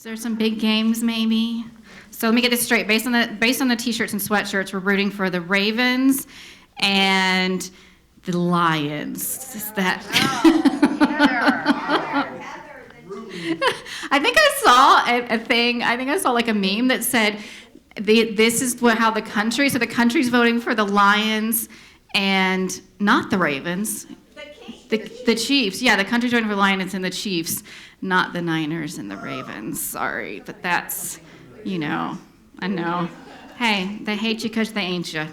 Is there some big games maybe? So let me get this straight. Based on the t-shirts and sweatshirts, we're rooting for the Ravens and the Lions. Is that? I think I saw a thing. I think I saw like a meme that said, "This is how the country." So the country's voting for the Lions and not the Ravens. The Chiefs. Yeah, the country's voting for the Lions and the Chiefs, not the Niners and the Ravens. Sorry, but that's, I know. Hey, they hate you because they ain't you.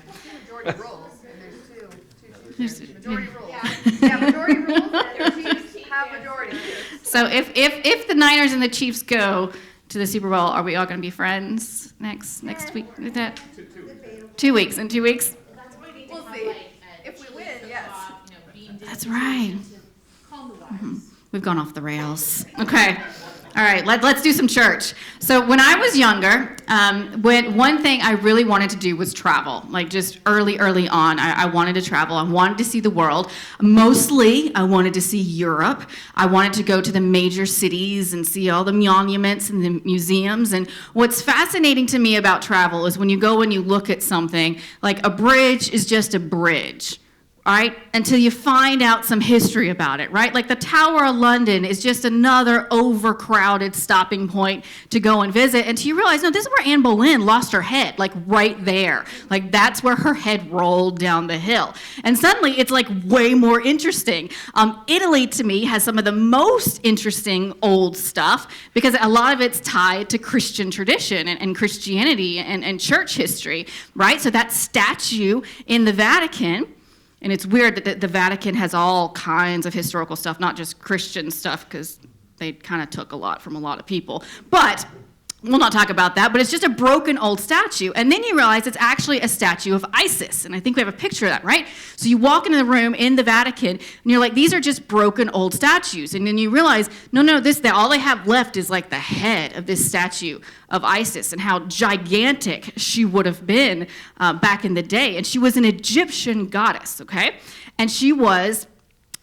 Majority rules, and there's two majority rules. Yeah, majority rules, and their teams have majority. So if the Niners and the Chiefs go to the Super Bowl, are we all going to be friends next week? Is that 2 weeks? In 2 weeks? We'll see. If we win, yes. That's right. We've gone off the rails. Okay. All right, let's do some church. So when I was younger, one thing I really wanted to do was travel. Like just early on, I wanted to travel. I wanted to see the world. Mostly, I wanted to see Europe. I wanted to go to the major cities and see all the monuments and the museums. And what's fascinating to me about travel is when you go and you look at something, like a bridge is just a bridge. Right? Until you find out some history about it, right? Like the Tower of London is just another overcrowded stopping point to go and visit. Until you realize, no, this is where Anne Boleyn lost her head, like right there. Like that's where her head rolled down the hill. And suddenly it's like way more interesting. Italy, to me, has some of the most interesting old stuff because a lot of it's tied to Christian tradition and Christianity and church history, right? So that statue in the Vatican. And it's weird that the Vatican has all kinds of historical stuff, not just Christian stuff, because they kind of took a lot from a lot of people. But we'll not talk about that, but it's just a broken old statue. And then you realize it's actually a statue of Isis. And I think we have a picture of that, right? So you walk into the room in the Vatican, and you're like, these are just broken old statues. And then you realize, no, all they have left is like the head of this statue of Isis and how gigantic she would have been back in the day. And she was an Egyptian goddess, okay? And she was,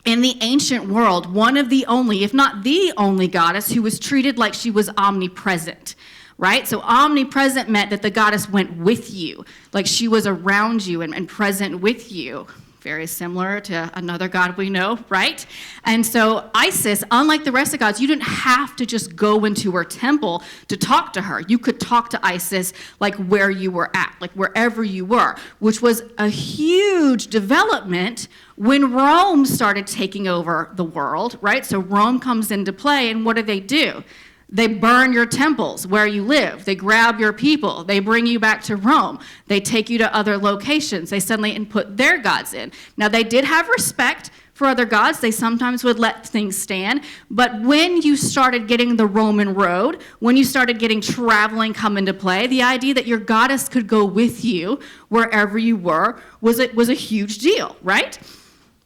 in the ancient world, one of the only, if not the only goddess who was treated like she was omnipresent, right? So omnipresent meant that the goddess went with you, like she was around you and present with you. Very similar to another god we know, right? And so Isis, unlike the rest of the gods, you didn't have to just go into her temple to talk to her. You could talk to Isis like where you were at, like wherever you were, which was a huge development when Rome started taking over the world, right? So Rome comes into play, and what do? They burn your temples where you live. They grab your people. They bring you back to Rome. They take you to other locations. They suddenly put their gods in. Now, they did have respect for other gods. They sometimes would let things stand. But when you started getting the Roman road, when you started getting traveling come into play, the idea that your goddess could go with you wherever you were was a huge deal, right?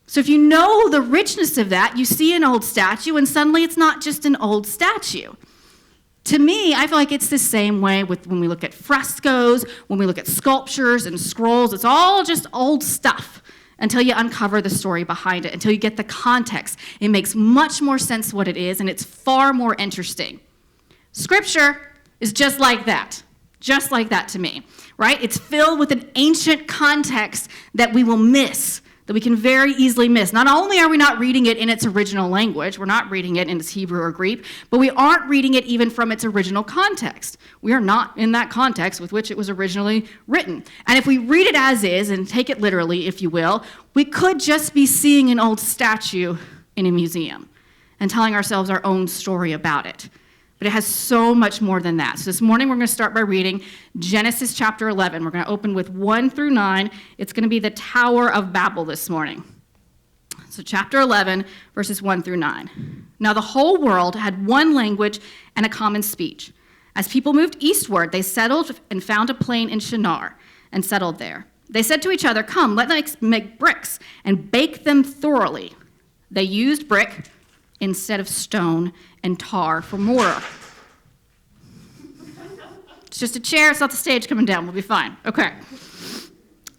So if you know the richness of that, you see an old statue, and suddenly it's not just an old statue. To me, I feel like it's the same way when we look at frescoes, when we look at sculptures and scrolls. It's all just old stuff until you uncover the story behind it, until you get the context. It makes much more sense what it is, and it's far more interesting. Scripture is just like that to me, right? It's filled with an ancient context that we will miss, that we can very easily miss. Not only are we not reading it in its original language, we're not reading it in its Hebrew or Greek, but we aren't reading it even from its original context. We are not in that context with which it was originally written. And if we read it as is, and take it literally, if you will, we could just be seeing an old statue in a museum and telling ourselves our own story about it. But it has so much more than that. So this morning we're going to start by reading Genesis chapter 11. We're going to open with 1 through 9. It's going to be the Tower of Babel this morning. So chapter 11, verses 1 through 9. Now the whole world had one language and a common speech. As people moved eastward, they settled and found a plain in Shinar and settled there. They said to each other, "Come, let us make bricks and bake them thoroughly." They used brick instead of stone and tar for mortar. It's just a chair, it's not the stage coming down, we'll be fine. Okay.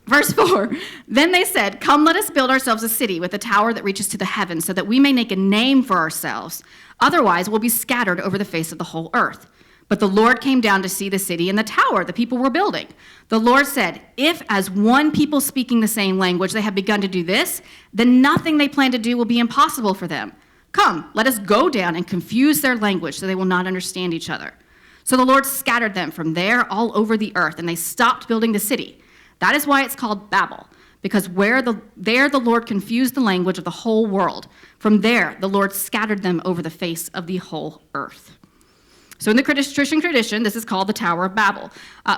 Verse 4, then they said, "Come, let us build ourselves a city with a tower that reaches to the heavens, so that we may make a name for ourselves. Otherwise, we'll be scattered over the face of the whole earth." But the Lord came down to see the city and the tower the people were building. The Lord said, if as one people speaking the same language they have begun to do this, then nothing they plan to do will be impossible for them. Come, let us go down and confuse their language so they will not understand each other. So the Lord scattered them from there all over the earth, and they stopped building the city. That is why it's called Babel, because there the Lord confused the language of the whole world. From there, the Lord scattered them over the face of the whole earth. So in the Christian tradition, this is called the Tower of Babel.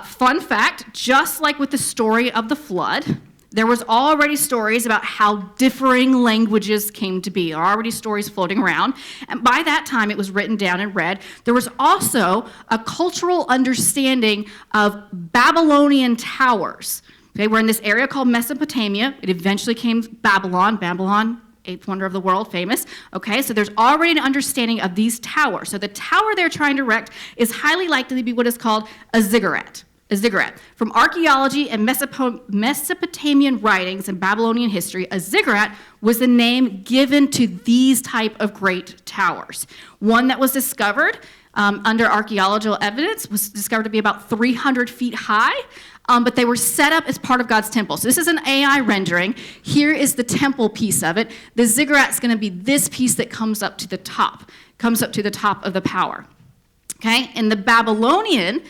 Fun fact, just like with the story of the flood, there was already stories about how differing languages came to be. There are already stories floating around. And by that time, it was written down and read. There was also a cultural understanding of Babylonian towers. Okay, we're in this area called Mesopotamia. It eventually came Babylon, eighth wonder of the world, famous. Okay, so there's already an understanding of these towers. So the tower they're trying to erect is highly likely to be what is called a ziggurat. A ziggurat. From archaeology and Mesopotamian writings and Babylonian history, a ziggurat was the name given to these type of great towers. One that was discovered under archaeological evidence was discovered to be about 300 feet high. But they were set up as part of God's temple. So this is an AI rendering. Here is the temple piece of it. The ziggurat's going to be this piece that comes up to the top of the power. Okay? In the Babylonian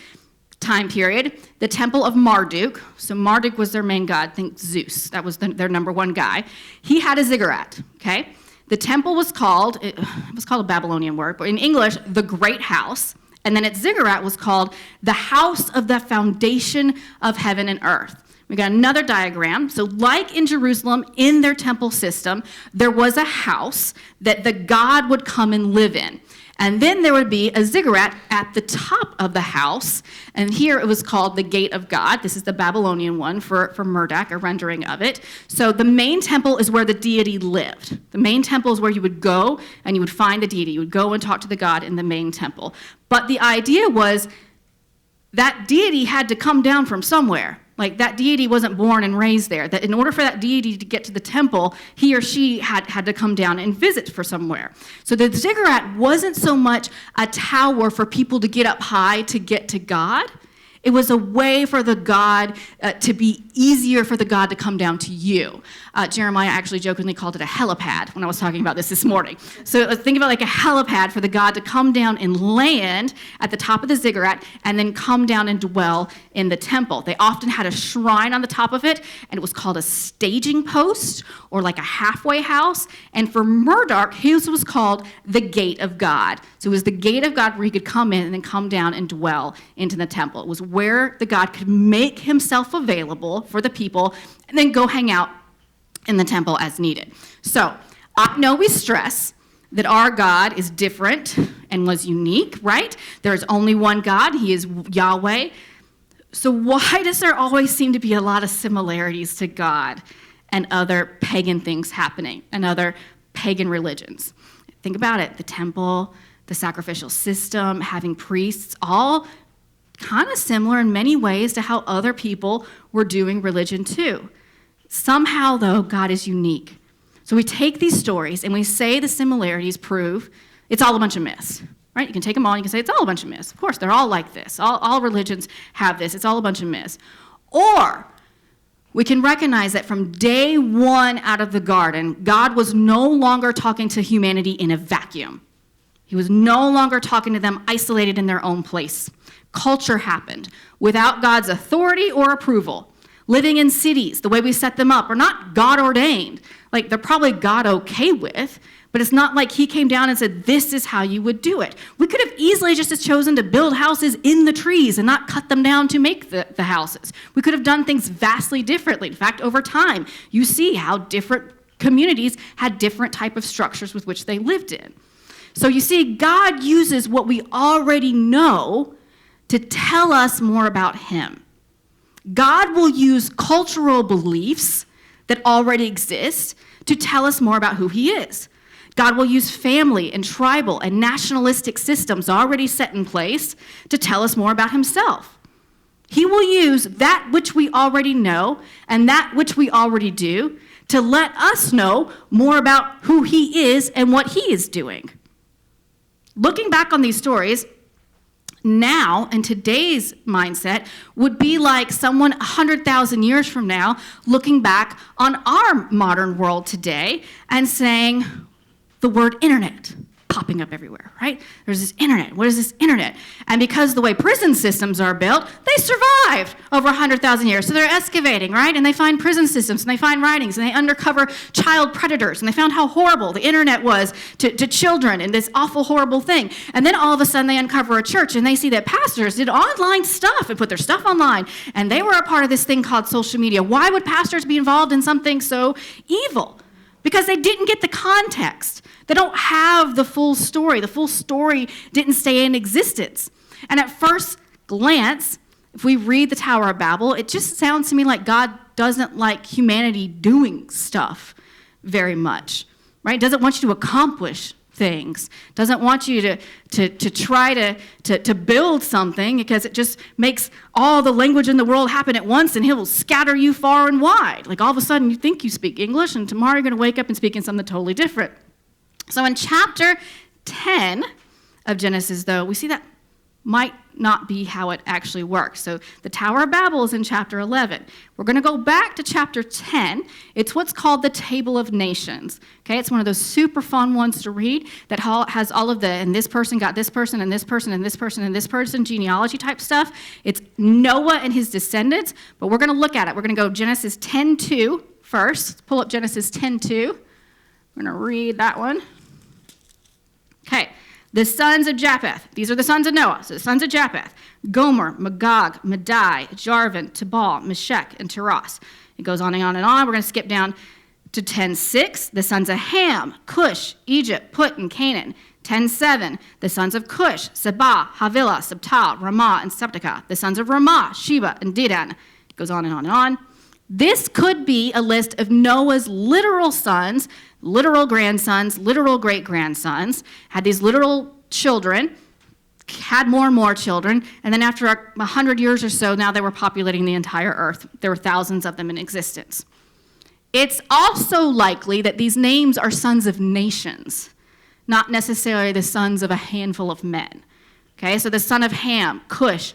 time period, the temple of Marduk, so Marduk was their main god, think Zeus, that was their number one guy. He had a ziggurat, okay? The temple was called a Babylonian word, but in English, the Great House. And then its ziggurat was called the house of the foundation of heaven and earth. We got another diagram. So like in Jerusalem, in their temple system, there was a house that the god would come and live in. And then there would be a ziggurat at the top of the house. And here it was called the Gate of God. This is the Babylonian one for Marduk, a rendering of it. So the main temple is where the deity lived. The main temple is where you would go and you would find the deity. You would go and talk to the god in the main temple. But the idea was that deity had to come down from somewhere. Like that deity wasn't born and raised there. That in order for that deity to get to the temple, he or she had to come down and visit for somewhere. So the ziggurat wasn't so much a tower for people to get up high to get to God. It was a way for the God to be easier for the God to come down to you. Jeremiah actually jokingly called it a helipad when I was talking about this morning. So think about like a helipad for the God to come down and land at the top of the ziggurat and then come down and dwell in the temple. They often had a shrine on the top of it, and it was called a staging post or like a halfway house. And for Marduk, his was called the Gate of God. So it was the Gate of God where he could come in and then come down and dwell into the temple. It was where the God could make himself available for the people and then go hang out in the temple as needed. So I know we stress that our God is different and was unique, right? There is only one God. He is Yahweh. So why does there always seem to be a lot of similarities to God and other pagan things happening and other pagan religions? Think about it. The temple, the sacrificial system, having priests, all kind of similar in many ways to how other people were doing religion too. Somehow, though, God is unique. So we take these stories and we say the similarities prove it's all a bunch of myths, right? You can take them all and you can say it's all a bunch of myths. Of course, they're all like this. All religions have this. It's all a bunch of myths. Or we can recognize that from day one out of the garden, God was no longer talking to humanity in a vacuum. He was no longer talking to them isolated in their own place. Culture happened without God's authority or approval. Living in cities, the way we set them up, are not God ordained. Like they're probably God okay with, but it's not like he came down and said, this is how you would do it. We could have easily just chosen to build houses in the trees and not cut them down to make the houses. We could have done things vastly differently. In fact, over time, you see how different communities had different type of structures with which they lived in. So you see, God uses what we already know to tell us more about him. God will use cultural beliefs that already exist to tell us more about who he is. God will use family and tribal and nationalistic systems already set in place to tell us more about himself. He will use that which we already know and that which we already do to let us know more about who he is and what he is doing. Looking back on these stories, now, in today's mindset, would be like someone 100,000 years from now looking back on our modern world today and saying the word internet popping up everywhere, right? There's this internet. What is this internet? And because the way prison systems are built, they survived over 100,000 years. So they're excavating, right? And they find prison systems, and they find writings, and they uncover child predators, and they found how horrible the internet was to children and this awful, horrible thing. And then all of a sudden they uncover a church, and they see that pastors did online stuff and put their stuff online, and they were a part of this thing called social media. Why would pastors be involved in something so evil? Because they didn't get the context. They don't have the full story. The full story didn't stay in existence. And at first glance, if we read the Tower of Babel, it just sounds to me like God doesn't like humanity doing stuff very much, right? Doesn't want you to accomplish things. Doesn't want you to try to build something, because it just makes all the language in the world happen at once, and he'll scatter you far and wide. Like all of a sudden you think you speak English, and tomorrow you're going to wake up and speak in something totally different. So in chapter 10 of Genesis, though, we see that might not be how it actually works. So the Tower of Babel is in chapter 11. We're going to go back to chapter 10. It's what's called the Table of Nations. Okay, it's one of those super fun ones to read that has all of the, and this person got this person, and this person, and this person, and this person, genealogy type stuff. It's Noah and his descendants, but we're going to look at it. We're going to go Genesis 10:2 first. Let's pull up Genesis 10:2. We're going to read that one. Okay. The sons of Japheth. These are the sons of Noah. So the sons of Japheth: Gomer, Magog, Madai, Jarvan, Tubal, Meshech, and Tiras. It goes on and on and on. We're going to skip down to 10:6. The sons of Ham: Cush, Egypt, Put, and Canaan. 10:7. The sons of Cush: Seba, Havilah, Sabta, Ramah, and Septica. The sons of Ramah: Sheba and Dedan. It goes on and on and on. This could be a list of Noah's literal sons, literal grandsons, literal great-grandsons, had these literal children, had more and more children, and then after 100 years or so, now they were populating the entire earth. There were thousands of them in existence. It's also likely that these names are sons of nations, not necessarily the sons of a handful of men. Okay, so the son of Ham, Cush,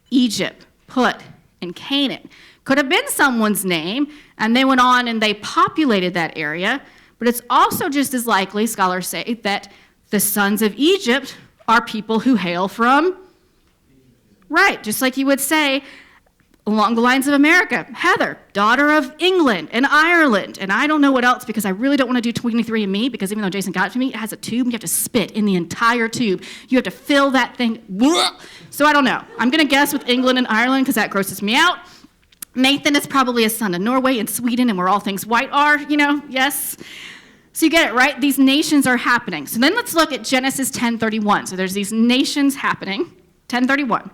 Egypt, Put, and Canaan could have been someone's name, and they went on and they populated that area. But it's also just as likely, scholars say, that the sons of Egypt are people who hail from, right, just like you would say along the lines of America, Heather, daughter of England and Ireland. And I don't know what else, because I really don't want to do 23andMe, because even though Jason got it to me, it has a tube, and you have to spit in the entire tube. You have to fill that thing. So I don't know. I'm going to guess with England and Ireland, because that grosses me out. Nathan is probably a son of Norway and Sweden, and where all things white are, yes. So you get it, right? These nations are happening. So then let's look at Genesis 10:31. So there's these nations happening. 10:31.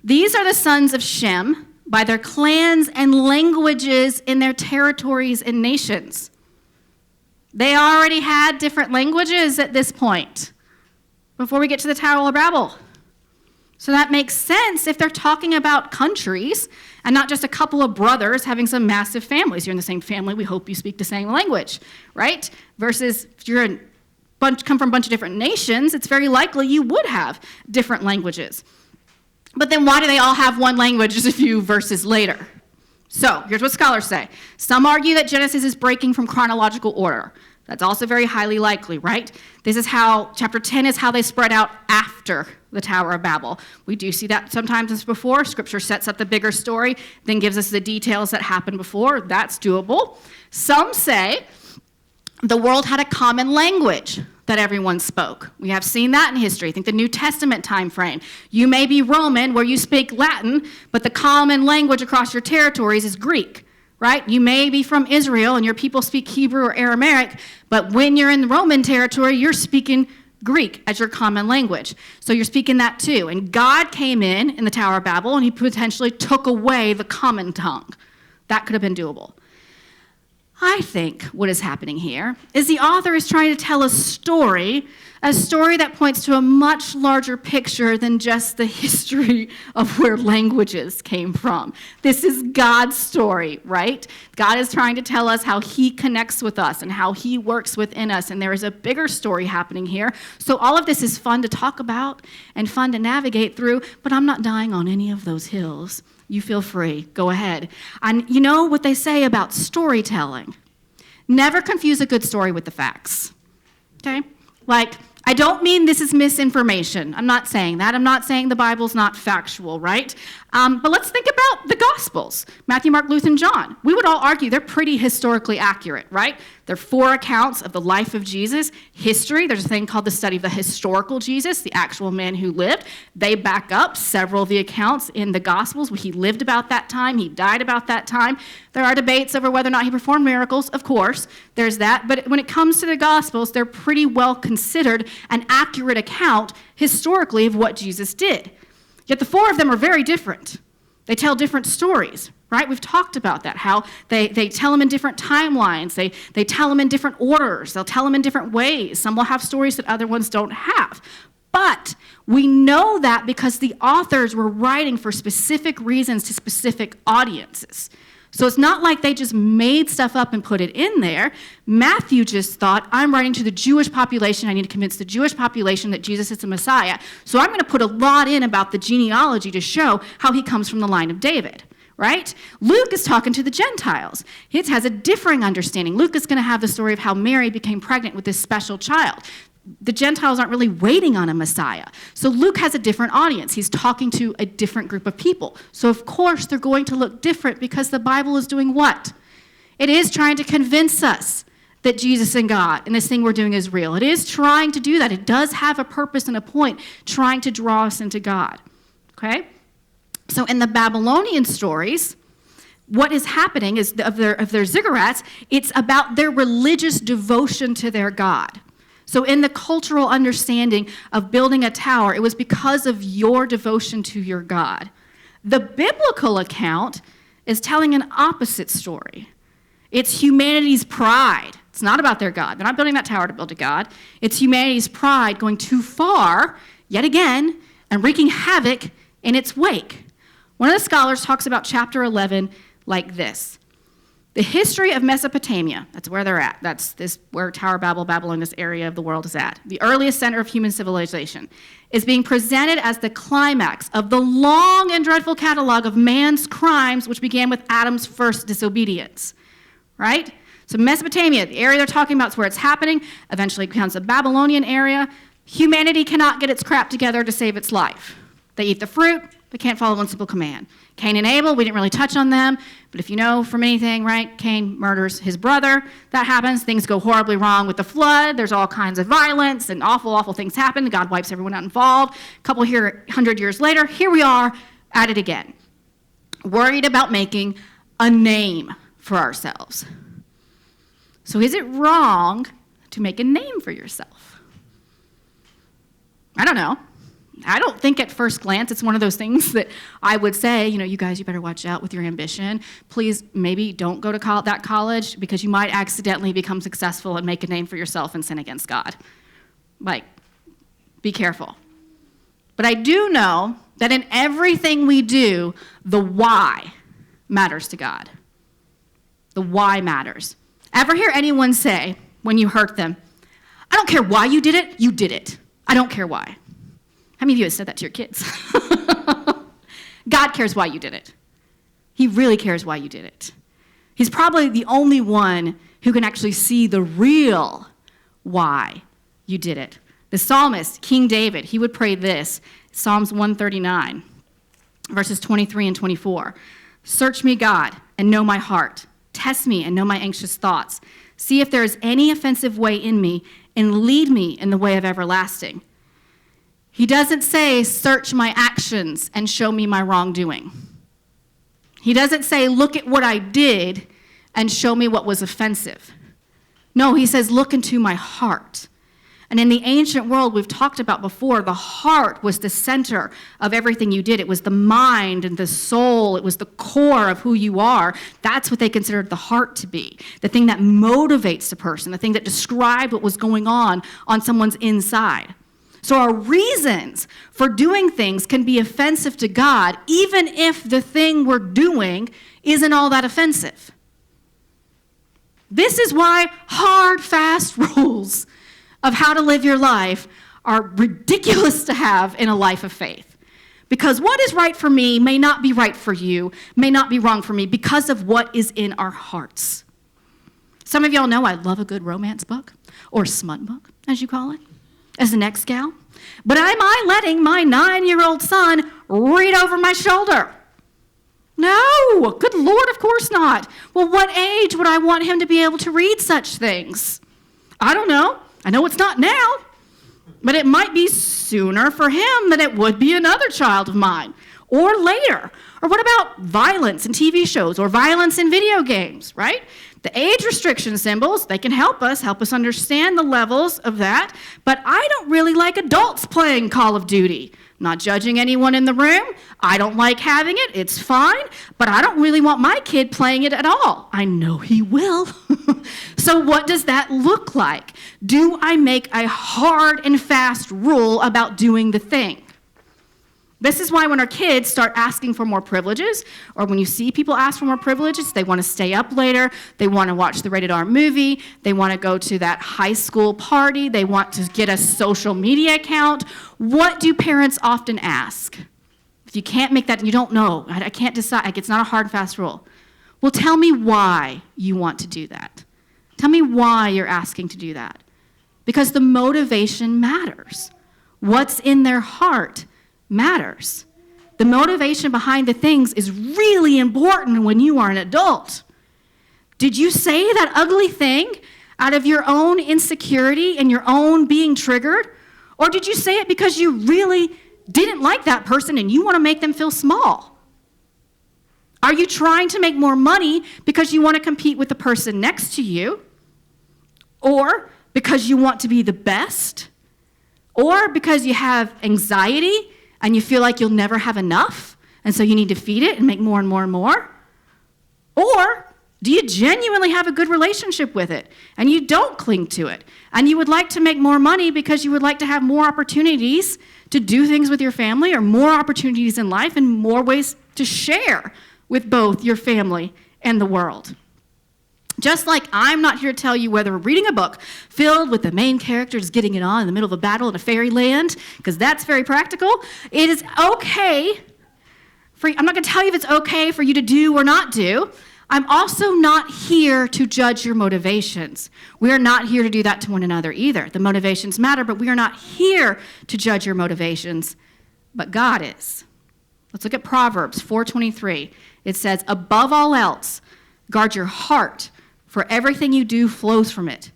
These are the sons of Shem by their clans and languages in their territories and nations. They already had different languages at this point before we get to the Tower of Babel. So that makes sense if they're talking about countries and not just a couple of brothers having some massive families. You're in the same family, we hope you speak the same language, right? Versus if you're come from a bunch of different nations, it's very likely you would have different languages. But then why do they all have one language just a few verses later? So here's what scholars say. Some argue that Genesis is breaking from chronological order. That's also very highly likely, right? This is how, chapter 10 is how they spread out after the Tower of Babel. We do see that sometimes as before. Scripture sets up the bigger story, then gives us the details that happened before. That's doable. Some say the world had a common language that everyone spoke. We have seen that in history. Think the New Testament time frame. You may be Roman, where you speak Latin, but the common language across your territories is Greek. Right? You may be from Israel and your people speak Hebrew or Aramaic, but when you're in the Roman territory, you're speaking Greek as your common language. So you're speaking that too. And God came in the Tower of Babel, and he potentially took away the common tongue. That could have been doable. I think what is happening here is the author is trying to tell a story that points to a much larger picture than just the history of where languages came from. This is God's story, right? God is trying to tell us how he connects with us and how he works within us, and there is a bigger story happening here. So all of this is fun to talk about and fun to navigate through, but I'm not dying on any of those hills. You feel free. Go ahead. And you know what they say about storytelling? Never confuse a good story with the facts. Okay? Like, I don't mean this is misinformation. I'm not saying that. I'm not saying the Bible's not factual, right? But let's think about the Gospels. Matthew, Mark, Luke, and John. We would all argue they're pretty historically accurate, right? They're 4 accounts of the life of Jesus. History, there's a thing called the study of the historical Jesus, the actual man who lived. They back up several of the accounts in the Gospels. He lived about that time. He died about that time. There are debates over whether or not he performed miracles, of course. There's that. But when it comes to the Gospels, they're pretty well considered an accurate account historically of what Jesus did. Yet the 4 of them are very different. They tell different stories, right? We've talked about that, how they tell them in different timelines. They tell them in different orders. They'll tell them in different ways. Some will have stories that other ones don't have. But we know that because the authors were writing for specific reasons to specific audiences. So it's not like they just made stuff up and put it in there. Matthew just thought, I'm writing to the Jewish population. I need to convince the Jewish population that Jesus is the Messiah. So I'm going to put a lot in about the genealogy to show how he comes from the line of David, right? Luke is talking to the Gentiles. It has a differing understanding. Luke is going to have the story of how Mary became pregnant with this special child. The Gentiles aren't really waiting on a Messiah. So Luke has a different audience. He's talking to a different group of people. So of course they're going to look different because the Bible is doing what? It is trying to convince us that Jesus and God and this thing we're doing is real. It is trying to do that. It does have a purpose and a point, trying to draw us into God. Okay? So in the Babylonian stories, what is happening is of their ziggurats, it's about their religious devotion to their God. So in the cultural understanding of building a tower, it was because of your devotion to your God. The biblical account is telling an opposite story. It's humanity's pride. It's not about their God. They're not building that tower to build a God. It's humanity's pride going too far, yet again, and wreaking havoc in its wake. One of the scholars talks about chapter 11 like this. The history of Mesopotamia, that's where they're at. That's where Tower Babel, Babylon, this area of the world is at. The earliest center of human civilization is being presented as the climax of the long and dreadful catalog of man's crimes, which began with Adam's first disobedience, right? So Mesopotamia, the area they're talking about is where it's happening, eventually becomes the Babylonian area. Humanity cannot get its crap together to save its life. They eat the fruit, but can't follow one simple command. Cain and Abel, we didn't really touch on them, but if you know from anything, right, Cain murders his brother. That happens. Things go horribly wrong with the flood. There's all kinds of violence and awful, awful things happen. God wipes everyone out involved. A couple 100 years later, here we are at it again, worried about making a name for ourselves. So is it wrong to make a name for yourself? I don't know. I don't think at first glance it's one of those things that I would say, you guys, you better watch out with your ambition. Please, maybe don't go to that college because you might accidentally become successful and make a name for yourself and sin against God. Like, be careful. But I do know that in everything we do, the why matters to God. The why matters. Ever hear anyone say, when you hurt them, I don't care why you did it. I don't care why. How many of you have said that to your kids? God cares why you did it. He really cares why you did it. He's probably the only one who can actually see the real why you did it. The psalmist, King David, he would pray this, Psalms 139, verses 23 and 24. Search me, God, and know my heart. Test me and know my anxious thoughts. See if there is any offensive way in me, and lead me in the way of everlasting. He doesn't say, search my actions and show me my wrongdoing. He doesn't say, look at what I did and show me what was offensive. No, he says, look into my heart And in the ancient world, we've talked about before, the heart was the center of everything you did. It was the mind and the soul. It was the core of who you are. That's what they considered the heart to be, the thing that motivates the person, the thing that described what was going on someone's inside. So our reasons for doing things can be offensive to God, even if the thing we're doing isn't all that offensive. This is why hard, fast rules of how to live your life are ridiculous to have in a life of faith. Because what is right for me may not be right for you, may not be wrong for me because of what is in our hearts. Some of y'all know I love a good romance book, or smut book, as you call it, as an ex-gal. But am I letting my 9-year-old son read over my shoulder? No, good Lord, of course not. Well, what age would I want him to be able to read such things? I don't know. I know it's not now, but it might be sooner for him than it would be another child of mine, or later. Or what about violence in TV shows or violence in video games, right? The age restriction symbols, they can help us understand the levels of that, but I don't really like adults playing Call of Duty. I'm not judging anyone in the room. I don't like having it. It's fine, but I don't really want my kid playing it at all. I know he will. So what does that look like? Do I make a hard and fast rule about doing the thing? This is why when our kids start asking for more privileges, or when you see people ask for more privileges, they want to stay up later, they want to watch the rated R movie, they want to go to that high school party, they want to get a social media account. What do parents often ask? If you can't make that, you don't know, I can't decide, like, it's not a hard and fast rule. Well, tell me why you want to do that. Tell me why you're asking to do that. Because the motivation matters. What's in their heart matters. The motivation behind the things is really important when you are an adult. Did you say that ugly thing out of your own insecurity and your own being triggered? Or did you say it because you really didn't like that person and you want to make them feel small? Are you trying to make more money because you want to compete with the person next to you? Or because you want to be the best? Or because you have anxiety and you feel like you'll never have enough, and so you need to feed it and make more and more and more? Or do you genuinely have a good relationship with it, and you don't cling to it, and you would like to make more money because you would like to have more opportunities to do things with your family, or more opportunities in life, and more ways to share with both your family and the world? Just like I'm not here to tell you whether reading a book filled with the main characters getting it on in the middle of a battle in a fairyland, because that's very practical, it is okay I'm not going to tell you if it's okay for you to do or not do. I'm also not here to judge your motivations. We are not here to do that to one another either. The motivations matter, but we are not here to judge your motivations, but God is. Let's look at Proverbs 4:23. It says, above all else, guard your heart, for everything you do flows from it.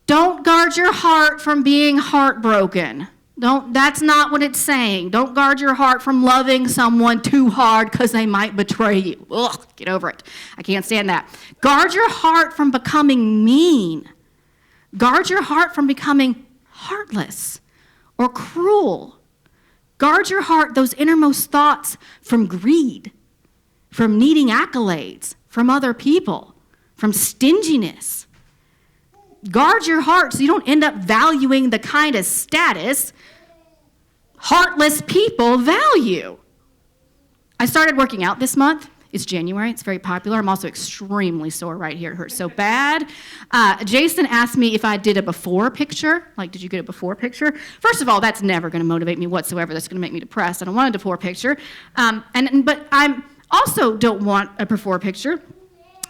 Don't guard your heart from being heartbroken. That's not what it's saying. Don't guard your heart from loving someone too hard because they might betray you. Ugh, get over it. I can't stand that. Guard your heart from becoming mean. Guard your heart from becoming heartless or cruel. Guard your heart, those innermost thoughts, from greed, from needing accolades from other people, from stinginess. Guard your heart so you don't end up valuing the kind of status heartless people value. I started working out this month. It's January. It's very popular. I'm also extremely sore right here. It hurts so bad. Jason asked me if I did a before picture. Like, did you get a before picture? First of all, that's never going to motivate me whatsoever. That's going to make me depressed. I don't want a before picture. But I also don't want a before picture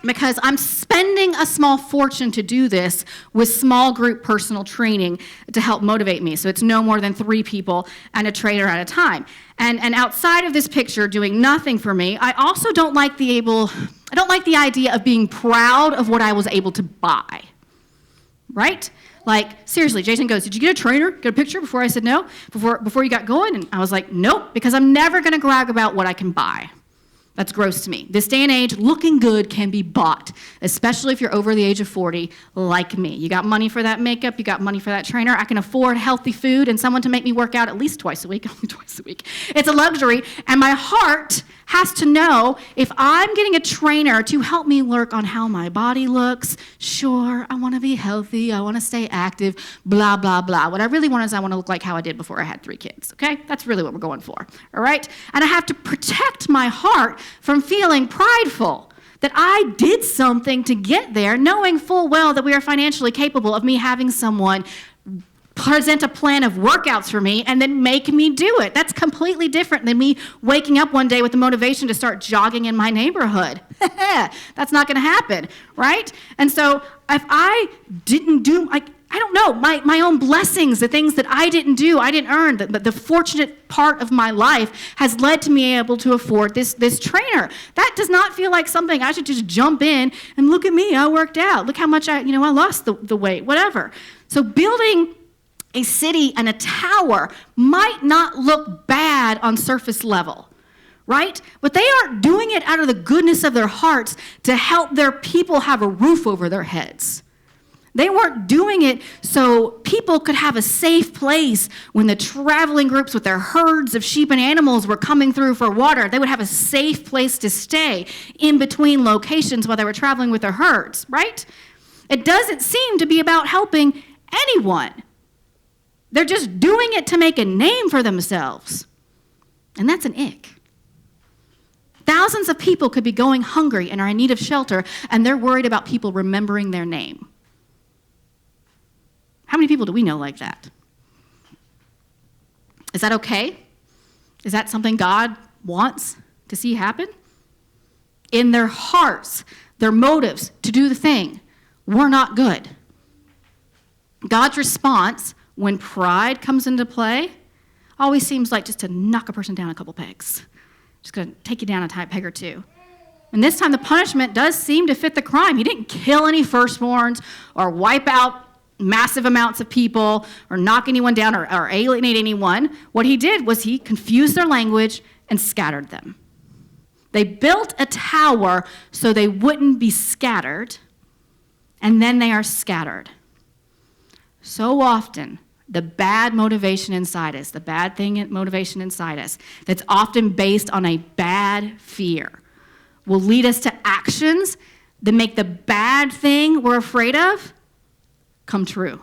because I'm spending a small fortune to do this with small group personal training to help motivate me. So it's no more than 3 people and a trainer at a time. And outside of this picture doing nothing for me, I also don't like the idea of being proud of what I was able to buy. Right? Like, seriously, Jason goes, did you get a trainer, get a picture before I said no? Before you got going? And I was like, nope, because I'm never going to brag about what I can buy. That's gross to me. This day and age, looking good can be bought, especially if you're over the age of 40, like me. You got money for that makeup, you got money for that trainer, I can afford healthy food and someone to make me work out at least twice a week, only twice a week. It's a luxury, and my heart has to know if I'm getting a trainer to help me work on how my body looks. Sure, I want to be healthy, I want to stay active, blah, blah, blah. What I really want is I want to look like how I did before I had 3 kids, okay? That's really what we're going for, all right? And I have to protect my heart from feeling prideful that I did something to get there, knowing full well that we are financially capable of me having someone present a plan of workouts for me and then make me do it. That's completely different than me waking up one day with the motivation to start jogging in my neighborhood. That's not going to happen, right? And so if I didn't do, I don't know, my own blessings, the things that I didn't do, I didn't earn, the fortunate part of my life has led to me able to afford this trainer. That does not feel like something I should just jump in and look at me, I worked out. Look how much I lost the weight, whatever. So building a city and a tower might not look bad on surface level, right? But they aren't doing it out of the goodness of their hearts to help their people have a roof over their heads. They weren't doing it so people could have a safe place when the traveling groups with their herds of sheep and animals were coming through for water. They would have a safe place to stay in between locations while they were traveling with their herds, right? It doesn't seem to be about helping anyone. They're just doing it to make a name for themselves. And that's an ick. Thousands of people could be going hungry and are in need of shelter, and they're worried about people remembering their name. How many people do we know like that? Is that okay? Is that something God wants to see happen? In their hearts, their motives to do the thing were not good. God's response when pride comes into play always seems like just to knock a person down a couple pegs. Just going to take you down a peg or two. And this time the punishment does seem to fit the crime. He didn't kill any firstborns or wipe out massive amounts of people or knock anyone down or alienate anyone. What he did was he confused their language and scattered them. They built a tower so they wouldn't be scattered, and then they are scattered. So often, the bad motivation inside us, the bad motivation inside us, that's often based on a bad fear, will lead us to actions that make the bad thing we're afraid of come true.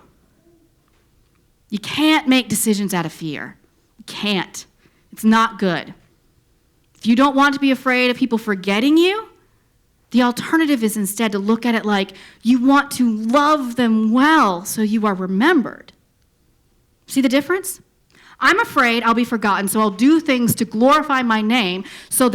You can't make decisions out of fear. You can't. It's not good. If you don't want to be afraid of people forgetting you, the alternative is instead to look at it like you want to love them well so you are remembered. See the difference? I'm afraid I'll be forgotten, so I'll do things to glorify my name so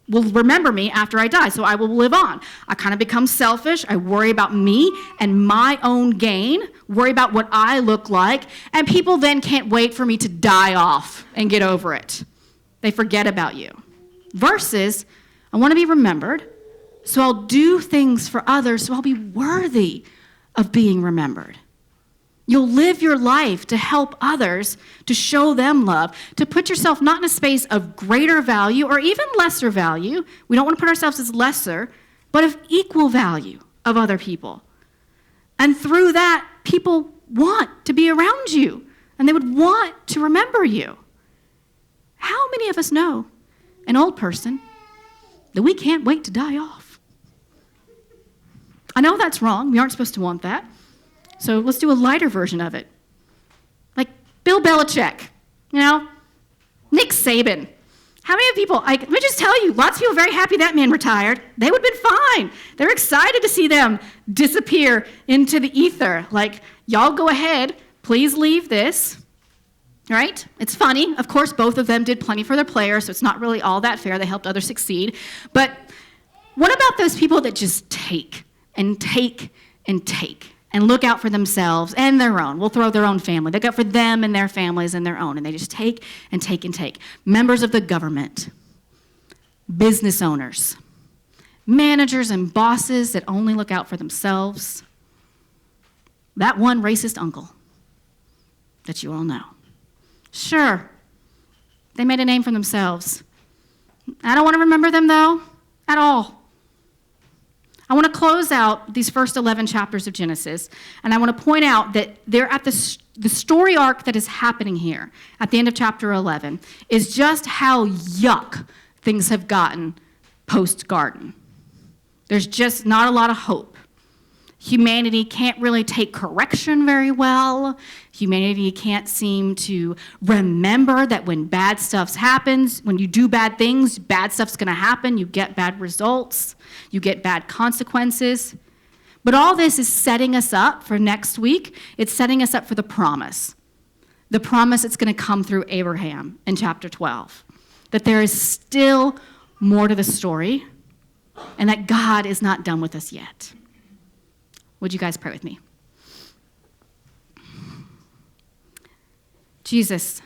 will remember me after I die, so I will live on. I kind of become selfish. I worry about me and my own gain, worry about what I look like, and people then can't wait for me to die off and get over it. They forget about you. Versus, I want to be remembered, so I'll do things for others so I'll be worthy of being remembered. You'll live your life to help others, to show them love, to put yourself not in a space of greater value or even lesser value. We don't want to put ourselves as lesser, but of equal value of other people. And through that, people want to be around you, and they would want to remember you. How many of us know an old person that we can't wait to die off? I know that's wrong. We aren't supposed to want that. So let's do a lighter version of it. Like Bill Belichick, Nick Saban. How many people, let me just tell you, lots of people are very happy that man retired. They would have been fine. They're excited to see them disappear into the ether. Like, y'all go ahead, please leave this, right? It's funny. Of course, both of them did plenty for their players, so it's not really all that fair. They helped others succeed. But what about those people that just take and take and take? And look out for themselves and their own. We'll throw their own family. Look out for them and their families and their own. And they just take and take and take. Members of the government, business owners, managers and bosses that only look out for themselves. That one racist uncle that you all know. Sure, they made a name for themselves. I don't want to remember them, though, at all. I want to close out these first 11 chapters of Genesis, and I want to point out that they're at the story arc that is happening here at the end of chapter 11 is just how yuck things have gotten post-garden. There's just not a lot of hope. Humanity can't really take correction very well. Humanity can't seem to remember that when bad stuff happens, when you do bad things, bad stuff's going to happen. You get bad results. You get bad consequences. But all this is setting us up for next week. It's setting us up for the promise. The promise that's going to come through Abraham in chapter 12. That there is still more to the story and that God is not done with us yet. Would you guys pray with me? Jesus,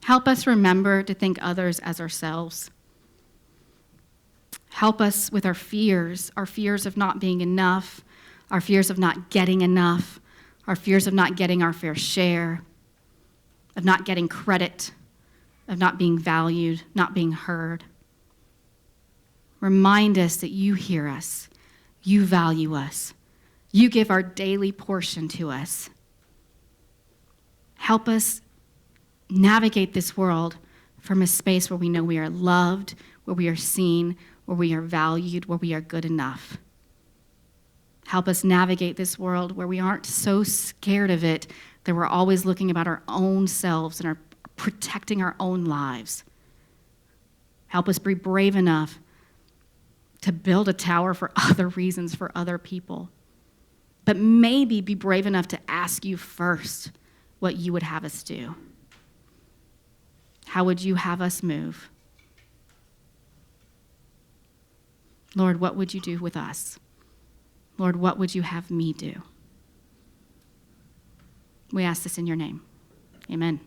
help us remember to think others as ourselves. Help us with our fears of not being enough, our fears of not getting enough, our fears of not getting our fair share, of not getting credit, of not being valued, not being heard. Remind us that you hear us. You value us. You give our daily portion to us. Help us navigate this world from a space where we know we are loved, where we are seen, where we are valued, where we are good enough. Help us navigate this world where we aren't so scared of it that we're always looking about our own selves and are protecting our own lives. Help us be brave enough to build a tower for other reasons, for other people. But maybe be brave enough to ask you first what you would have us do. How would you have us move? Lord, what would you do with us? Lord, what would you have me do? We ask this in your name. Amen.